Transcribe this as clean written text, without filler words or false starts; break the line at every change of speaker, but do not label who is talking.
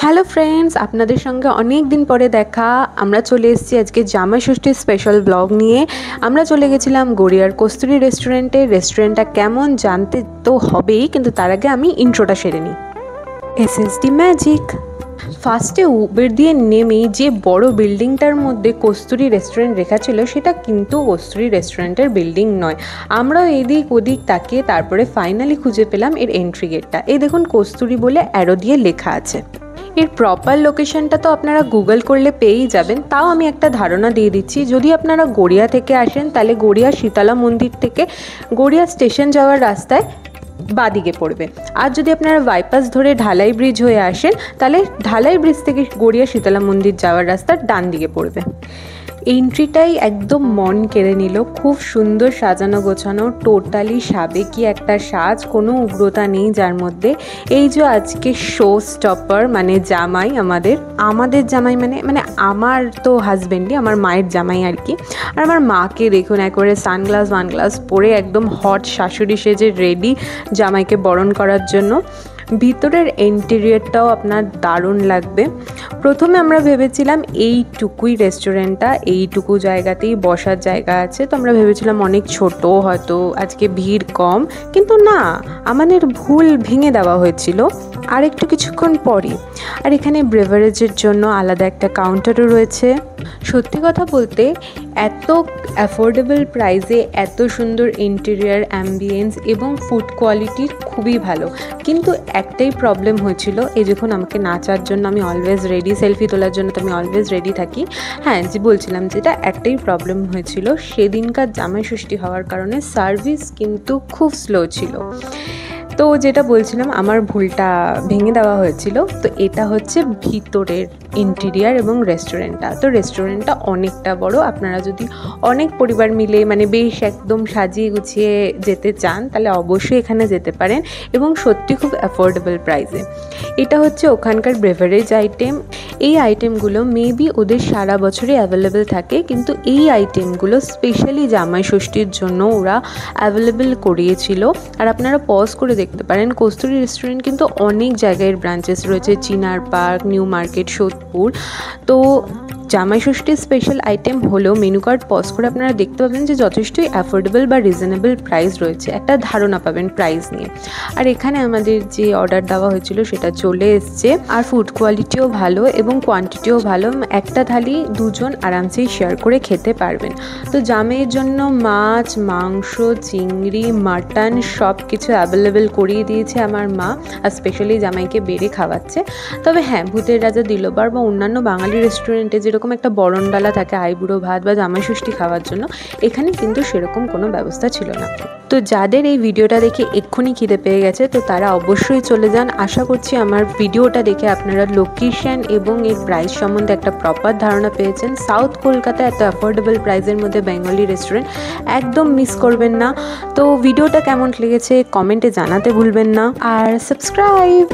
Hello friends, আপনাদের সঙ্গে অনেক দিন পরে দেখা। আমরা চলে এসেছি আজকে জামাই ষষ্ঠীর স্পেশাল ব্লগ নিয়ে। আমরা চলে গেছিলাম গড়িয়ার কস্তুরী রেস্টুরেন্টে। রেস্টুরেন্টটা কেমন জানতে তো হবেই, কিন্তু তার আগে আমি ইন্ট্রোটা সেরে নিই। SSD magic. ফার্স্টে উবের দিয়ে নেমেই যে বড় বিল্ডিংটার মধ্যে কস্তুরী রেস্টুরেন্ট লেখা ছিল, সেটা কিন্তু কস্তুরী রেস্টুরেন্টের বিল্ডিং নয়। আমরাও এদিক ওদিক তাকিয়ে তারপরে ফাইনালি খুঁজে পেলাম এর এন্ট্রি গেটটা। এই দেখুন, কস্তুরী বলে অ্যারো দিয়ে লেখা আছে। এর প্রপার লোকেশনটা তো আপনারা গুগল করলে পেয়েই যাবেন, তাও আমি একটা ধারণা দিয়ে দিচ্ছি। যদি আপনারা গড়িয়া থেকে আসেন, তাহলে গড়িয়া শীতলা মন্দির থেকে গড়িয়া স্টেশন যাওয়ার রাস্তায় বাদিকে পড়বে। আর যদি আপনারা বাইপাস ধরে ঢালাই ব্রিজ হয়ে আসেন, তাহলে ঢালাই ব্রিজ থেকে গড়িয়া শীতলা মন্দির যাওয়ার রাস্তার ডান দিকে পড়বে। এন্ট্রিটাই একদম মন কেড়ে নিল। খুব সুন্দর সাজানো গোছানো, টোটালি সাবেকি একটা সাজ, কোনো উগ্রতা নেই যার মধ্যে। এই যে আজকে শো স্টপার মানে জামাই, আমাদের জামাই মানে আমার তো হাজব্যান্ডই, আমার মায়ের জামাই আর কি। আর আমার মাকে দেখুন, একেবারে সানগ্লাস পরে একদম হট শাশুড়ি সেজে রেডি জামাইকে বরণ করার জন্য। ভিতরের ইন্টেরিয়রটাও আপনার দারুণ লাগবে। প্রথমে আমরা ভেবেছিলাম এইটুকুই রেস্টুরেন্টটা, এইটুকু জায়গাতেই বসার জায়গা আছে, তো আমরা ভেবেছিলাম অনেক ছোট, হয়তো আজকে ভিড় কম। কিন্তু না, আমাদের ভুল ভেঙে দেওয়া হয়েছিল আর একটু কিছুক্ষণ পরই। আর এখানে ব্রেভারেজের জন্য আলাদা একটা কাউন্টারও রয়েছে। সত্যি কথা বলতে, এত অ্যাফোর্ডেবল প্রাইসে এত সুন্দর ইন্টেরিয়ার, অ্যাম্বিয়েন্স এবং ফুড কোয়ালিটি খুবই ভালো। কিন্তু একটাই প্রবলেম হয়েছিল, এই যখন আমাকে নাচার জন্য আমি অলওয়েজ রেডি, সেলফি তোলার জন্য তো আমি অলওয়েজ রেডি থাকি। হ্যাঁ, যে বলছিলাম যেটা একটাই প্রবলেম হয়েছিল, সেদিনকার জামাই ষষ্ঠী হওয়ার কারণে সার্ভিস কিন্তু খুব স্লো ছিল। তো যেটা বলছিলাম, আমার ভুলটা ভেঙে দেওয়া হয়েছিল। তো এটা হচ্ছে ভিতরের ইন্টেরিয়ার এবং রেস্টুরেন্টটা। তো রেস্টুরেন্টটা অনেকটা বড়। আপনারা যদি অনেক পরিবার মিলে মানে বেশ একদম সাজিয়ে গুছিয়ে যেতে চান, তাহলে অবশ্যই এখানে যেতে পারেন, এবং সত্যি খুব অ্যাফোর্ডেবল প্রাইসে। এটা হচ্ছে ওখানকার ব্রেভারেজ আইটেম। এই আইটেমগুলো মেবি ওদের সারা বছরই অ্যাভেলেবেল থাকে, কিন্তু এই আইটেমগুলো স্পেশালি জামাই ষষ্ঠীর জন্য ওরা অ্যাভেলেবেল করিয়েছিল। আর আপনারা পজ করে দেখতে পারেন, কস্তুরী রেস্টুরেন্ট কিন্তু অনেক জায়গায় ব্রাঞ্চেস রয়েছে, চিনার পার্ক, নিউ মার্কেট, সোদপুর। তো জামাই ষষ্ঠীর স্পেশাল আইটেম হলেও মেনু কার্ড পজ করে আপনারা দেখতে পাবেন যে যথেষ্টই অ্যাফোর্ডেবল বা রিজনেবল প্রাইস রয়েছে, একটা ধারণা পাবেন প্রাইস নিয়ে। আর এখানে আমাদের যে অর্ডার দেওয়া হয়েছিল সেটা চলে এসছে। আর ফুড কোয়ালিটিও ভালো এবং কোয়ান্টিটিও ভালো। একটা থালি দুজন আরামসেই শেয়ার করে খেতে পারবেন। তো জামাইয়ের জন্য মাছ, মাংস, চিংড়ি, মাটন সব কিছু অ্যাভেলেবেল করিয়ে দিয়েছে আমার মা, আর স্পেশালি জামাইকে বেড়ে খাওয়াচ্ছে। তবে হ্যাঁ, ভূতের রাজা দিলবার বা অন্যান্য বাঙালি রেস্টুরেন্টে যেরকম একটা বরণডালা থাকে আইবুড়ো ভাত বা জামাই ষষ্ঠী খাওয়ার জন্য, এখানে কিন্তু সেরকম কোনো ব্যবস্থা ছিল না। তো যাদের এই ভিডিওটা দেখে এক্ষুনি খিদে পেয়ে গেছে, তো তারা অবশ্যই চলে যান। আশা করছি আমার ভিডিওটা দেখে আপনারা লোকেশন এবং এর প্রাইস সম্বন্ধে একটা প্রপার ধারণা পেয়েছেন। সাউথ কলকাতা এত অ্যাফোর্ডেবল প্রাইসের মধ্যে বেঙ্গলি রেস্টুরেন্ট একদম মিস করবেন না। তো ভিডিওটা কেমন লেগেছে কমেন্টে জানাতে ভুলবেন না, আর সাবস্ক্রাইব।